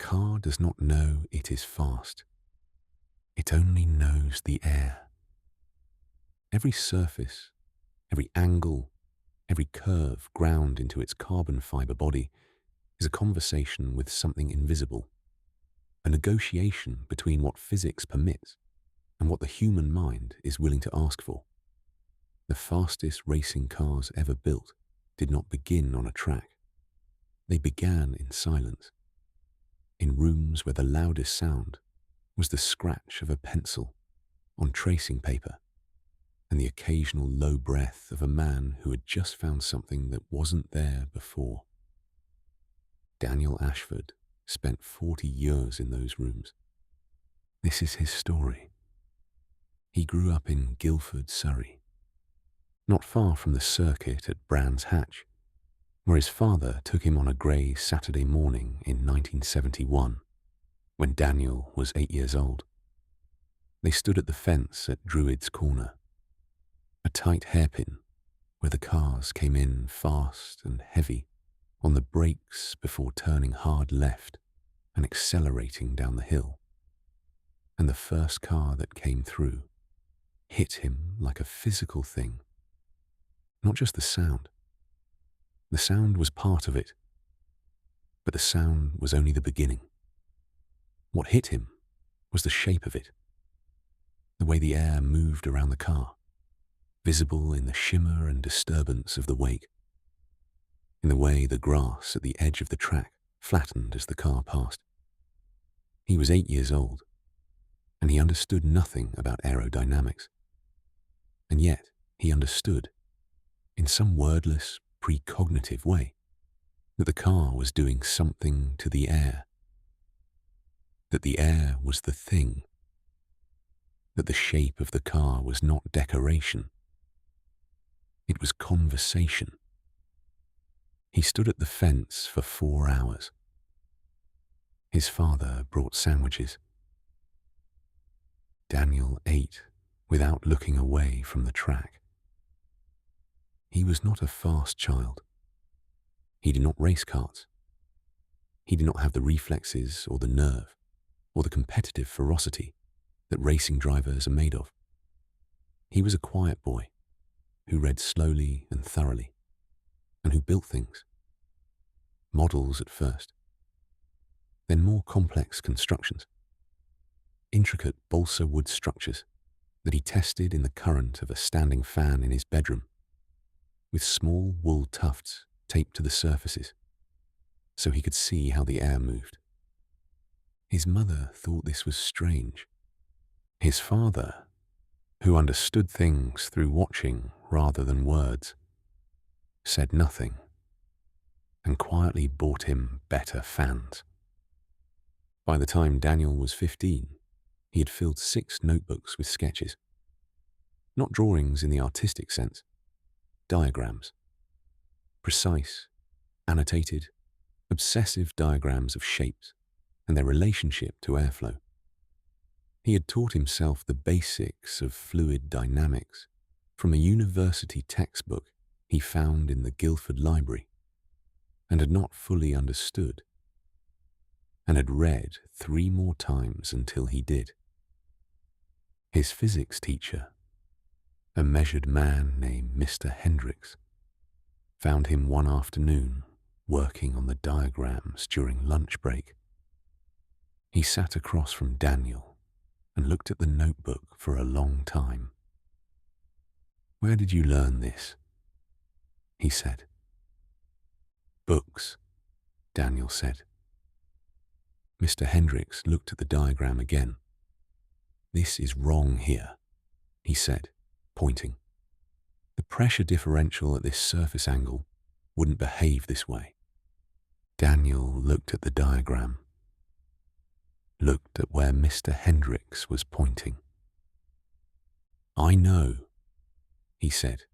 car does not know it is fast. It only knows the air. Every surface, every angle, every curve ground into its carbon fiber body is a conversation with something invisible, a negotiation between what physics permits and what the human mind is willing to ask for. The fastest racing cars ever built did not begin on a track. They began in silence, in rooms where the loudest sound was the scratch of a pencil on tracing paper and the occasional low breath of a man who had just found something that wasn't there before. Daniel Ashford spent 40 years in those rooms. This is his story. He grew up in Guildford, Surrey, not far from the circuit at Brands Hatch, where his father took him on a grey Saturday morning in 1971, when Daniel was 8 years old. They stood at the fence at Druid's Corner, a tight hairpin where the cars came in fast and heavy on the brakes before turning hard left and accelerating down the hill. And the first car that came through hit him like a physical thing. Not just the sound. The sound was part of it, but the sound was only the beginning. What hit him was the shape of it, the way the air moved around the car, visible in the shimmer and disturbance of the wake, in the way the grass at the edge of the track flattened as the car passed. He was 8 years old, and he understood nothing about aerodynamics. And yet he understood, in some wordless, precognitive way, that the car was doing something to the air, that the air was the thing, that the shape of the car was not decoration. It was conversation. He stood at the fence for 4 hours. His father brought sandwiches. Daniel ate without looking away from the track. He was not a fast child. He did not race karts. He did not have the reflexes or the nerve or the competitive ferocity that racing drivers are made of. He was a quiet boy who read slowly and thoroughly, and who built things. Models at first, then more complex constructions, intricate balsa wood structures that he tested in the current of a standing fan in his bedroom, with small wool tufts taped to the surfaces so he could see how the air moved. His mother thought this was strange. His father, who understood things through watching rather than words, said nothing and quietly bought him better fans. By the time Daniel was 15, he had filled 6 notebooks with sketches. Not drawings in the artistic sense, diagrams. Precise, annotated, obsessive diagrams of shapes and their relationship to airflow. He had taught himself the basics of fluid dynamics from a university textbook he found in the Guildford Library, and had not fully understood, and had read 3 more times until he did. His physics teacher, a measured man named Mr. Hendricks, found him one afternoon working on the diagrams during lunch break. He sat across from Daniel and looked at the notebook for a long time. "Where did you learn this?" he said. "Books," Daniel said. Mr. Hendricks looked at the diagram again. "This is wrong here," he said, pointing. "The pressure differential at this surface angle wouldn't behave this way." Daniel looked at the diagram, looked at where Mr. Hendricks was pointing. "I know," he said.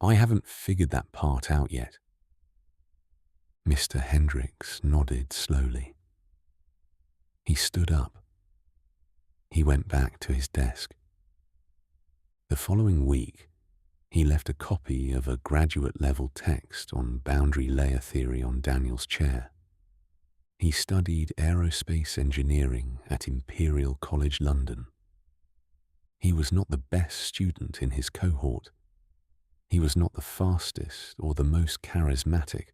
"I haven't figured that part out yet." Mr. Hendricks nodded slowly. He stood up. He went back to his desk. The following week, he left a copy of a graduate-level text on boundary layer theory on Daniel's chair. He studied aerospace engineering at Imperial College London. He was not the best student in his cohort. He was not the fastest or the most charismatic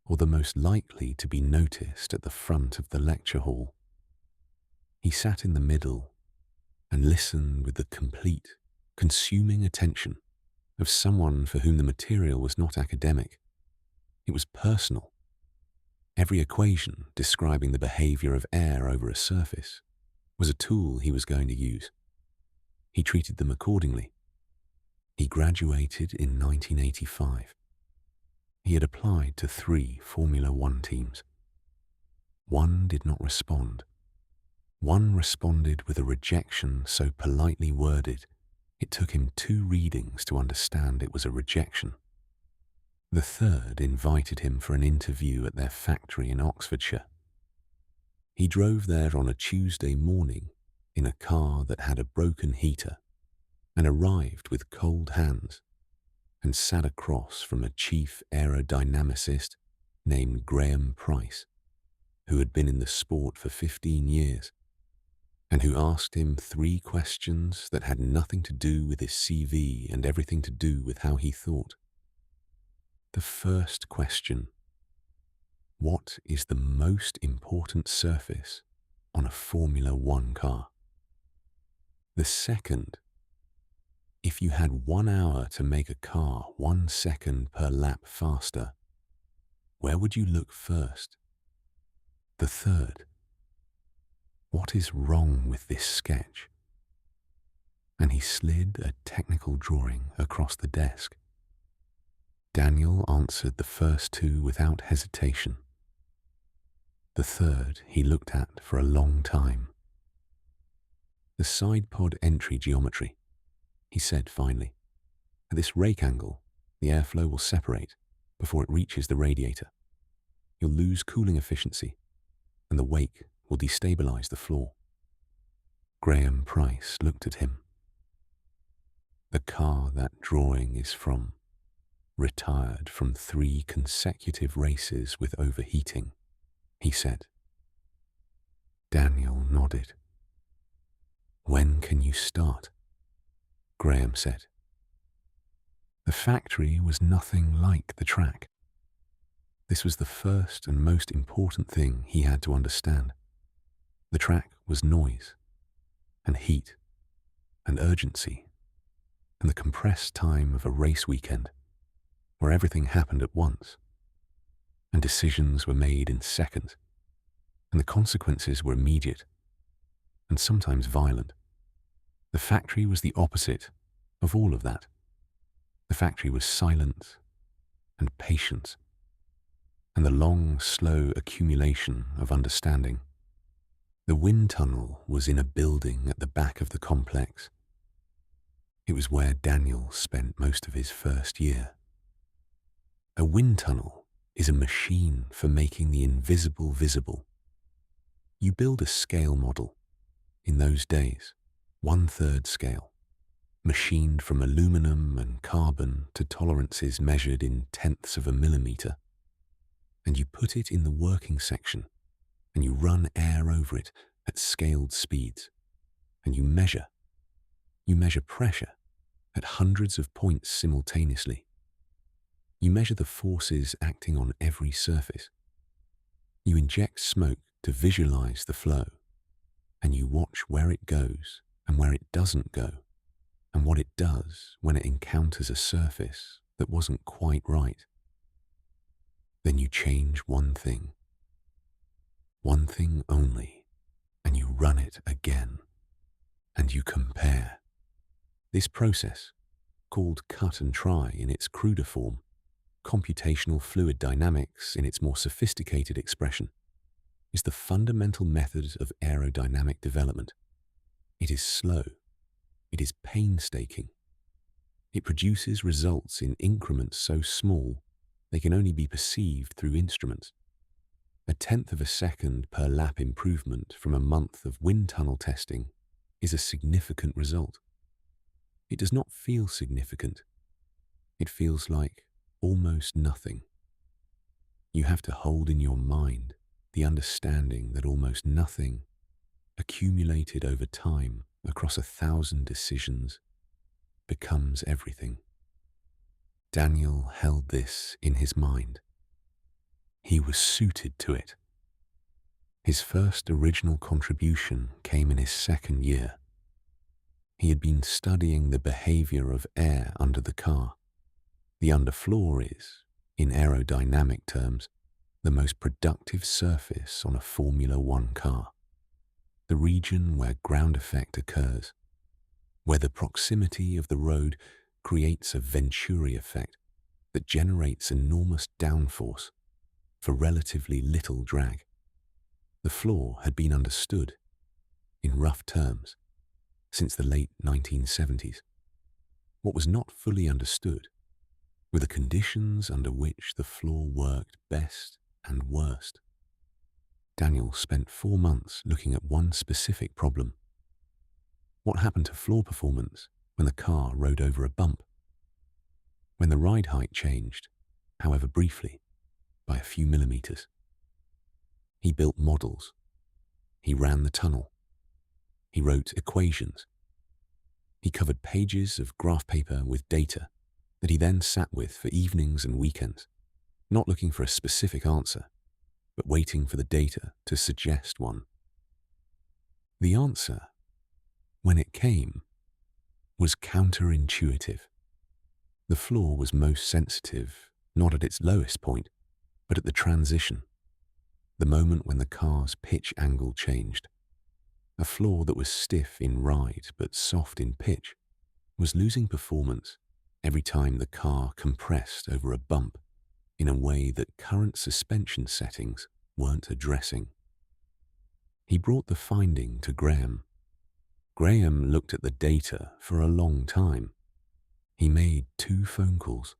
or the most likely to be noticed at the front of the lecture hall. He sat in the middle and listened with the complete, consuming attention of someone for whom the material was not academic. It was personal. Every equation describing the behavior of air over a surface was a tool he was going to use. He treated them accordingly. He graduated in 1985. He had applied to 3 Formula One teams. One did not respond. One responded with a rejection so politely worded it took him 2 readings to understand it was a rejection. The third invited him for an interview at their factory in Oxfordshire. He drove there on a Tuesday morning in a car that had a broken heater and arrived with cold hands and sat across from a chief aerodynamicist named Graham Price, who had been in the sport for 15 years and who asked him 3 questions that had nothing to do with his CV and everything to do with how he thought. The first question: what is the most important surface on a Formula One car? The second: if you had 1 hour to make a car 1 second per lap faster, where would you look first? The third: what is wrong with this sketch? And he slid a technical drawing across the desk. Daniel answered the first 2 without hesitation. The third he looked at for a long time. The side pod entry geometry, he said finally. At this rake angle, the airflow will separate before it reaches the radiator. You'll lose cooling efficiency, and the wake will destabilize the floor. Graham Price looked at him. The car that drawing is from retired from 3 consecutive races with overheating, he said. Daniel nodded. When can you start? Graham said. The factory was nothing like the track. This was the first and most important thing he had to understand. The track was noise, and heat, and urgency, and the compressed time of a race weekend, where everything happened at once, and decisions were made in seconds, and the consequences were immediate, and sometimes violent. The factory was the opposite of all of that. The factory was silent and patient, and the long, slow accumulation of understanding. The wind tunnel was in a building at the back of the complex. It was where Daniel spent most of his first year. A wind tunnel is a machine for making the invisible visible. You build a scale model. In those days, 1/3 scale, machined from aluminum and carbon to tolerances measured in tenths of a millimeter, and you put it in the working section, and you run air over it at scaled speeds, and you measure pressure at hundreds of points simultaneously. You measure the forces acting on every surface. You inject smoke to visualize the flow, and you watch where it goes and where it doesn't go, and what it does when it encounters a surface that wasn't quite right. Then you change one thing only, and you run it again, and you compare. This process, called cut and try in its cruder form, computational fluid dynamics in its more sophisticated expression, is the fundamental method of aerodynamic development. It is slow. It is painstaking. It produces results in increments so small they can only be perceived through instruments. 1/10 of a second per lap improvement from a month of wind tunnel testing is a significant result. It does not feel significant. It feels like almost nothing. You have to hold in your mind the understanding that almost nothing accumulated over time across 1,000 decisions becomes everything. Daniel held this in his mind. He was suited to it. His first original contribution came in his second year. He had been studying the behavior of air under the car. The underfloor is, in aerodynamic terms, the most productive surface on a Formula One car. The region where ground effect occurs, where the proximity of the road creates a Venturi effect that generates enormous downforce for relatively little drag. The floor had been understood, in rough terms, since the late 1970s. What was not fully understood were the conditions under which the floor worked best and worst. Daniel spent 4 months looking at one specific problem. What happened to floor performance when the car rode over a bump? When the ride height changed, however briefly, by a few millimeters. He built models. He ran the tunnel. He wrote equations. He covered pages of graph paper with data that he then sat with for evenings and weekends, not looking for a specific answer, but waiting for the data to suggest one. The answer, when it came, was counterintuitive. The floor was most sensitive, not at its lowest point, but at the transition, the moment when the car's pitch angle changed. A floor that was stiff in ride but soft in pitch was losing performance every time the car compressed over a bump in a way that current suspension settings weren't addressing. He brought the finding to Graham. Graham looked at the data for a long time. He made 2 phone calls.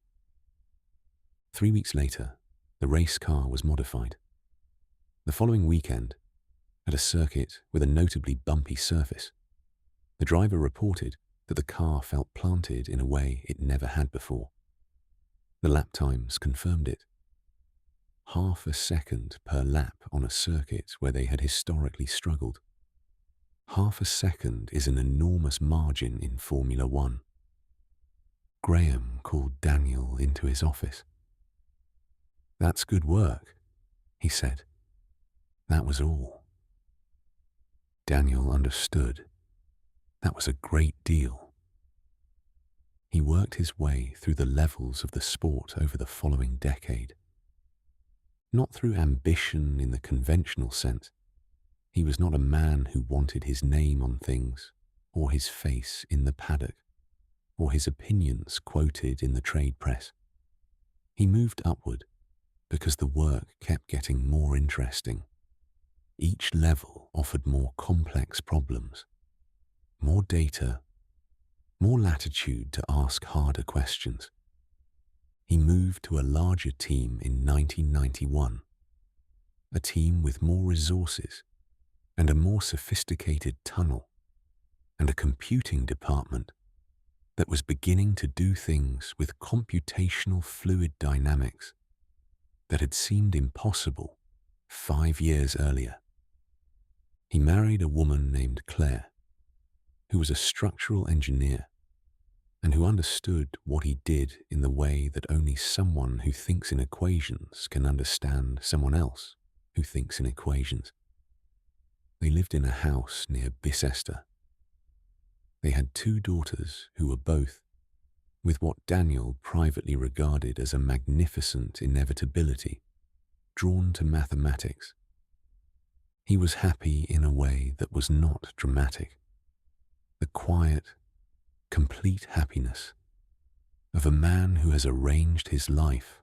3 weeks later, the race car was modified. The following weekend, at a circuit with a notably bumpy surface, the driver reported that the car felt planted in a way it never had before. The lap times confirmed it. Half a second per lap on a circuit where they had historically struggled. Half a second is an enormous margin in Formula One. Graham called Daniel into his office. "That's good work," he said. That was all. Daniel understood. That was a great deal. He worked his way through the levels of the sport over the following decade. Not through ambition in the conventional sense. He was not a man who wanted his name on things, or his face in the paddock, or his opinions quoted in the trade press. He moved upward because the work kept getting more interesting. Each level offered more complex problems, more data, more latitude to ask harder questions. He moved to a larger team in 1991, a team with more resources and a more sophisticated tunnel, and a computing department that was beginning to do things with computational fluid dynamics that had seemed impossible 5 years earlier. He married a woman named Claire, who was a structural engineer and who understood what he did in the way that only someone who thinks in equations can understand someone else who thinks in equations. They lived in a house near Bicester. They had 2 daughters who were both, with what Daniel privately regarded as a magnificent inevitability, drawn to mathematics. He was happy in a way that was not dramatic. The quiet, complete happiness of a man who has arranged his life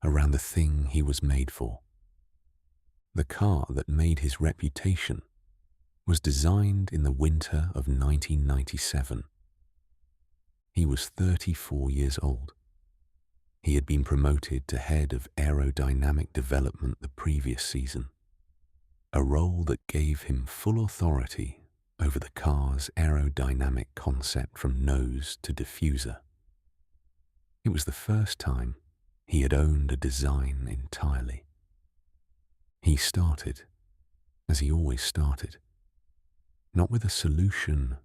around the thing he was made for. The car that made his reputation was designed in the winter of 1997. He was 34 years old. He had been promoted to head of aerodynamic development the previous season, a role that gave him full authority over the car's aerodynamic concept from nose to diffuser. It was the first time he had owned a design entirely. He started, as he always started, not with a solution,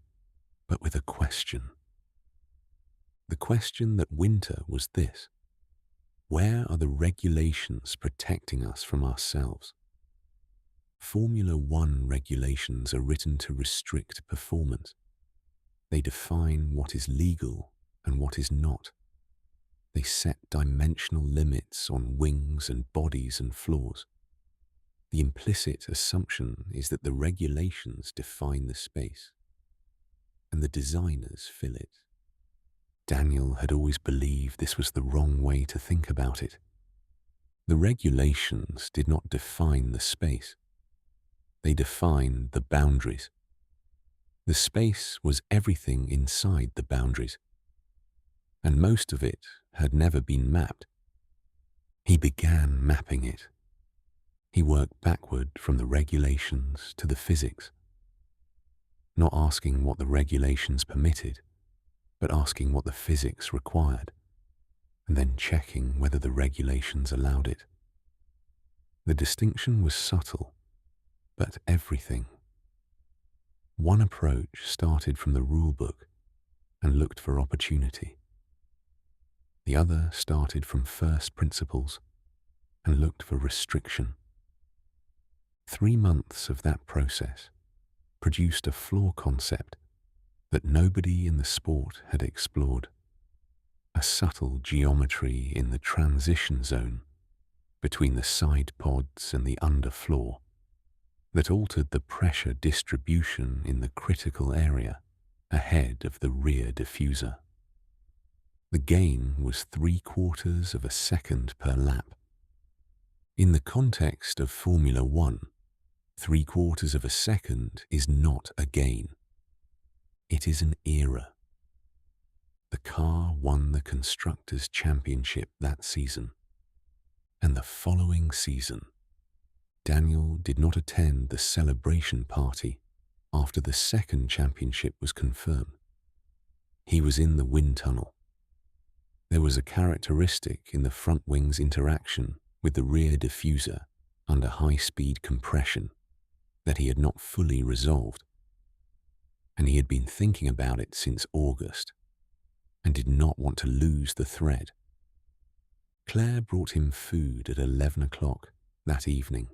but with a question. The question that winter was this: where are the regulations protecting us from ourselves? Formula One regulations are written to restrict performance. They define what is legal and what is not. They set dimensional limits on wings and bodies and floors. The implicit assumption is that the regulations define the space, and the designers fill it. Daniel had always believed this was the wrong way to think about it. The regulations did not define the space. They defined the boundaries. The space was everything inside the boundaries, and most of it had never been mapped. He began mapping it. He worked backward from the regulations to the physics, not asking what the regulations permitted, but asking what the physics required, and then checking whether the regulations allowed it. The distinction was subtle, but everything. One approach started from the rulebook and looked for opportunity. The other started from first principles and looked for restriction. 3 months of that process produced a floor concept that nobody in the sport had explored, a subtle geometry in the transition zone between the side pods and the underfloor that altered the pressure distribution in the critical area ahead of the rear diffuser. The gain was 3/4 of a second per lap. In the context of Formula One, 3/4 of a second is not a gain. It is an era. The car won the Constructors' Championship that season, and the following season, Daniel did not attend the celebration party after the second championship was confirmed. He was in the wind tunnel. There was a characteristic in the front wing's interaction with the rear diffuser under high-speed compression that he had not fully resolved, and he had been thinking about it since August and did not want to lose the thread. Claire brought him food at 11 o'clock that evening.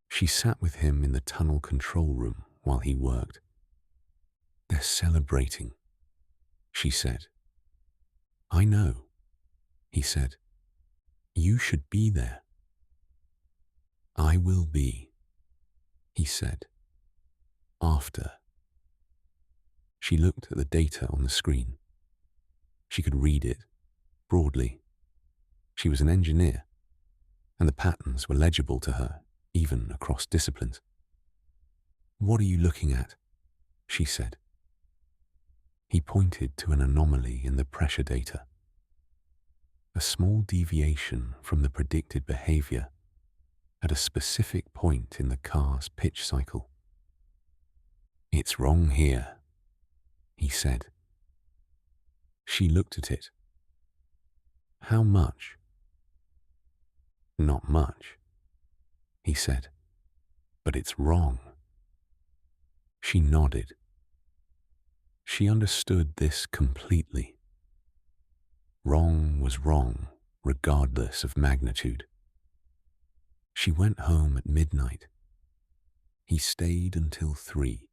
She sat with him in the tunnel control room while he worked. "They're celebrating," she said. "I know," he said. "You should be there." "I will be," he said. "After." She looked at the data on the screen. She could read it, broadly. She was an engineer, and the patterns were legible to her, even across disciplines. "What are you looking at?" she said. He pointed to an anomaly in the pressure data, a small deviation from the predicted behavior at a specific point in the car's pitch cycle. "It's wrong here," he said. She looked at it. "How much?" "Not much," he said, "but it's wrong." She nodded. She understood this completely. Wrong was wrong, regardless of magnitude. She went home at midnight. He stayed until 3.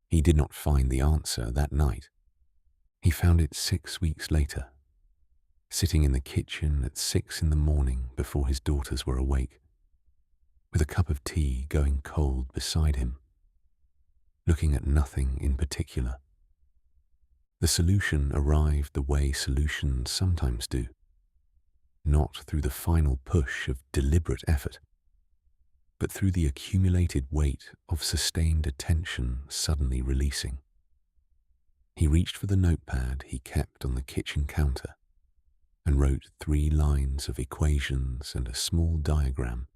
He did not find the answer that night. He found it 6 weeks later, sitting in the kitchen at 6 in the morning before his daughters were awake, with a cup of tea going cold beside him, looking at nothing in particular. The solution arrived the way solutions sometimes do, not through the final push of deliberate effort, but through the accumulated weight of sustained attention suddenly releasing. He reached for the notepad he kept on the kitchen counter and wrote 3 lines of equations and a small diagram.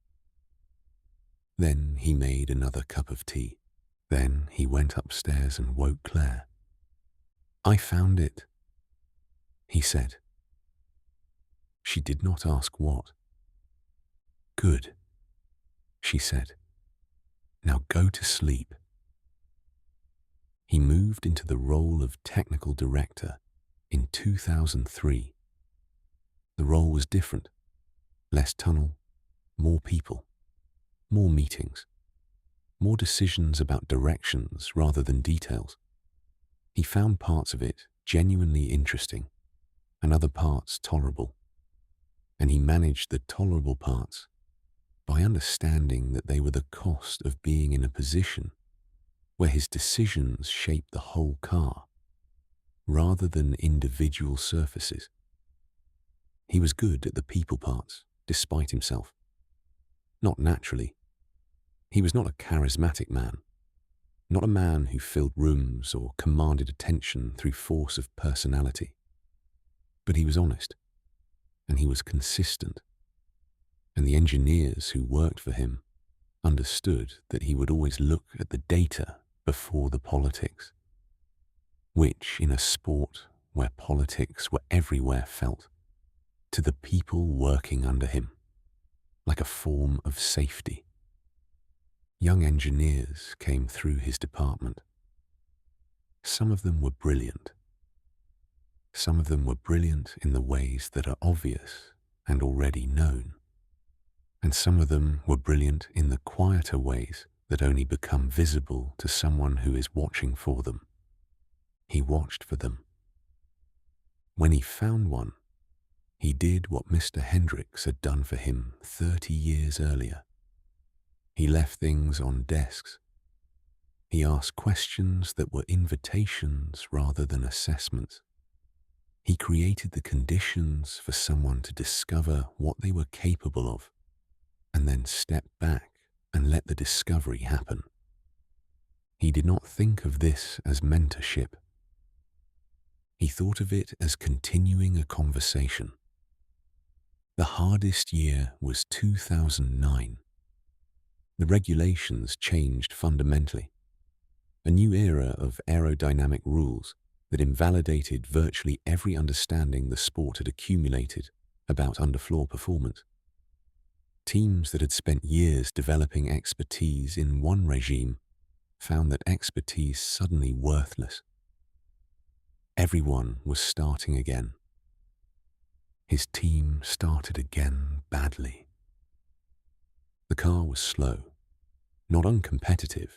Then he made another cup of tea. Then he went upstairs and woke Claire. "I found it," he said. She did not ask what. "Good," she said. Now go to sleep. He moved into the role of technical director in 2003. The role was different. Less tunnel, more people, more meetings, more decisions about directions rather than details. He found parts of it genuinely interesting and other parts tolerable. And he managed the tolerable parts by understanding that they were the cost of being in a position where his decisions shaped the whole car rather than individual surfaces. He was good at the people parts, despite himself. Not naturally. He was not a charismatic man, not a man who filled rooms or commanded attention through force of personality. But he was honest, and he was consistent. And the engineers who worked for him understood that he would always look at the data before the politics, which in a sport where politics were everywhere felt to the people working under him like a form of safety. Young engineers came through his department. Some of them were brilliant. Some of them were brilliant in the ways that are obvious and already known. And some of them were brilliant in the quieter ways that only become visible to someone who is watching for them. He watched for them. When he found one, he did what Mr. Hendricks had done for him 30 years earlier. He left things on desks. He asked questions that were invitations rather than assessments. He created the conditions for someone to discover what they were capable of, and then step back and let the discovery happen. He did not think of this as mentorship. He thought of it as continuing a conversation. The hardest year was 2009. The regulations changed fundamentally. A new era of aerodynamic rules that invalidated virtually every understanding the sport had accumulated about underfloor performance. Teams that had spent years developing expertise in one regime found that expertise suddenly worthless. Everyone was starting again. His team started again badly. The car was slow, not uncompetitive.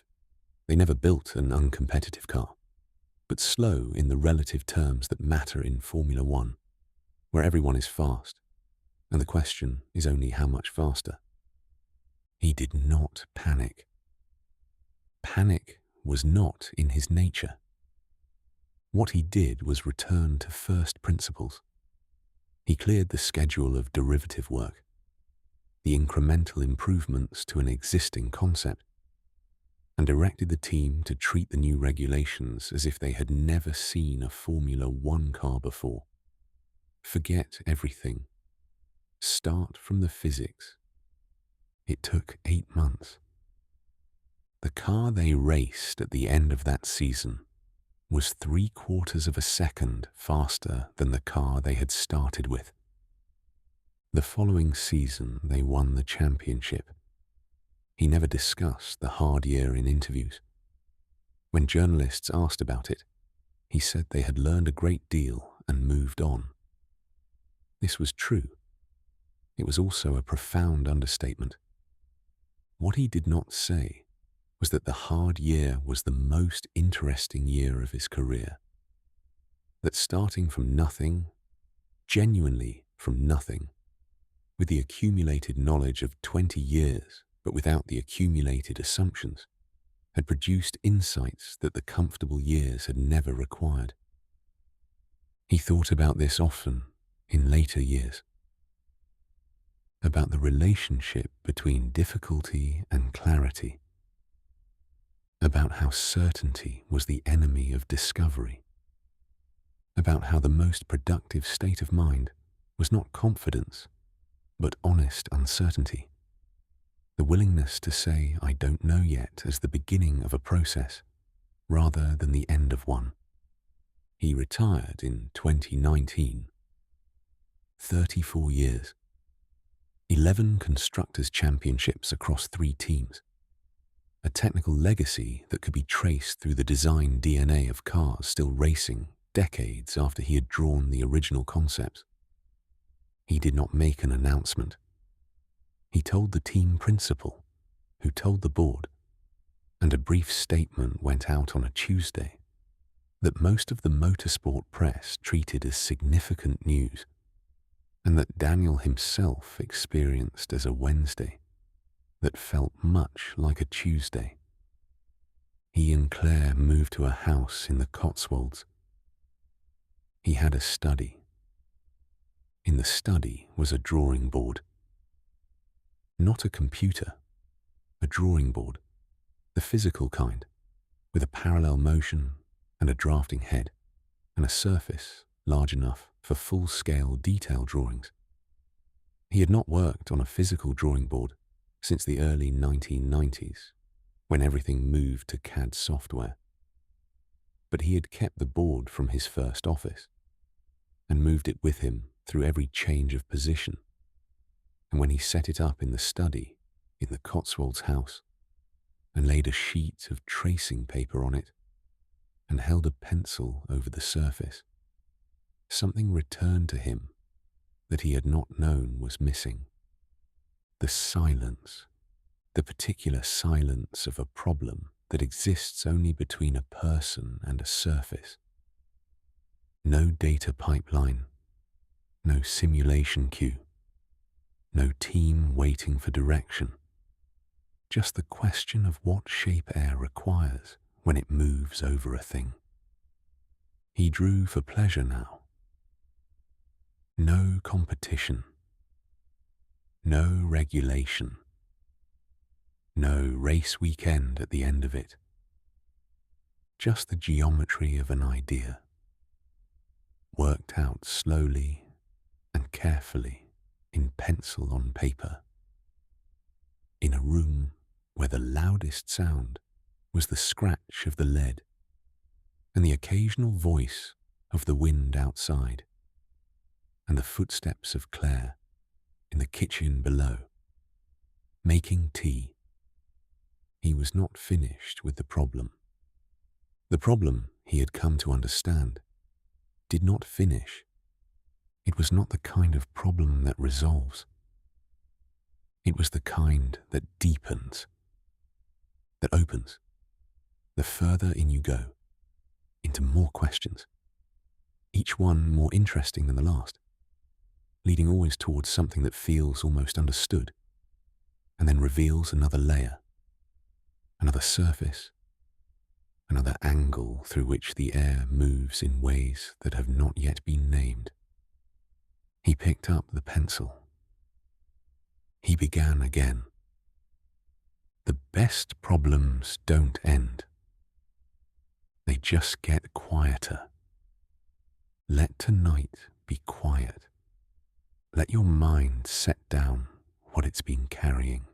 They never built an uncompetitive car, but slow in the relative terms that matter in Formula One, where everyone is fast, and the question is only how much faster. He did not panic. Panic was not in his nature. What he did was return to first principles. He cleared the schedule of derivative work, the incremental improvements to an existing concept, and directed the team to treat the new regulations as if they had never seen a Formula One car before. Forget everything. Start from the physics. It took 8 months. The car they raced at the end of that season was 3/4 of a second faster than the car they had started with. The following season, they won the championship. He never discussed the hard year in interviews. When journalists asked about it, he said they had learned a great deal and moved on. This was true. It was also a profound understatement. What he did not say was that the hard year was the most interesting year of his career. That starting from nothing, genuinely from nothing, with the accumulated knowledge of 20 years, but without the accumulated assumptions, had produced insights that the comfortable years had never required. He thought about this often in later years, about the relationship between difficulty and clarity, about how certainty was the enemy of discovery, about how the most productive state of mind was not confidence, but honest uncertainty, the willingness to say I don't know yet as the beginning of a process rather than the end of one. He retired in 2019. 34 years. 11 Constructors' Championships across 3 teams, a technical legacy that could be traced through the design DNA of cars still racing decades after he had drawn the original concepts. He did not make an announcement. He told the team principal, who told the board, and a brief statement went out on a Tuesday that most of the motorsport press treated as significant news, and that Daniel himself experienced as a Wednesday that felt much like a Tuesday. He and Claire moved to a house in the Cotswolds. He had a study. In the study was a drawing board. Not a computer, a drawing board, the physical kind, with a parallel motion and a drafting head, and a surface large enough for full-scale detail drawings. He had not worked on a physical drawing board since the early 1990s, when everything moved to CAD software. But he had kept the board from his first office and moved it with him through every change of position. And when he set it up in the study in the Cotswolds house and laid a sheet of tracing paper on it and held a pencil over the surface, something returned to him that he had not known was missing. The silence, the particular silence of a problem that exists only between a person and a surface. No data pipeline, no simulation queue, no team waiting for direction. Just the question of what shape air requires when it moves over a thing. He drew for pleasure now. No competition. No regulation. No race weekend at the end of it. Just the geometry of an idea, worked out slowly and carefully in pencil on paper, in a room where the loudest sound was the scratch of the lead and the occasional voice of the wind outside and the footsteps of Claire in the kitchen below, making tea. He was not finished with the problem. The problem, he had come to understand, did not finish. It was not the kind of problem that resolves. It was the kind that deepens, that opens, the further in you go, into more questions, each one more interesting than the last, leading always towards something that feels almost understood, and then reveals another layer, another surface, another angle through which the air moves in ways that have not yet been named. He picked up the pencil. He began again. The best problems don't end. They just get quieter. Let tonight be quiet. Let your mind set down what it's been carrying.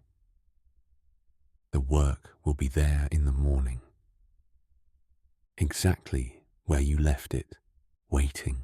The work will be there in the morning, exactly where you left it, waiting.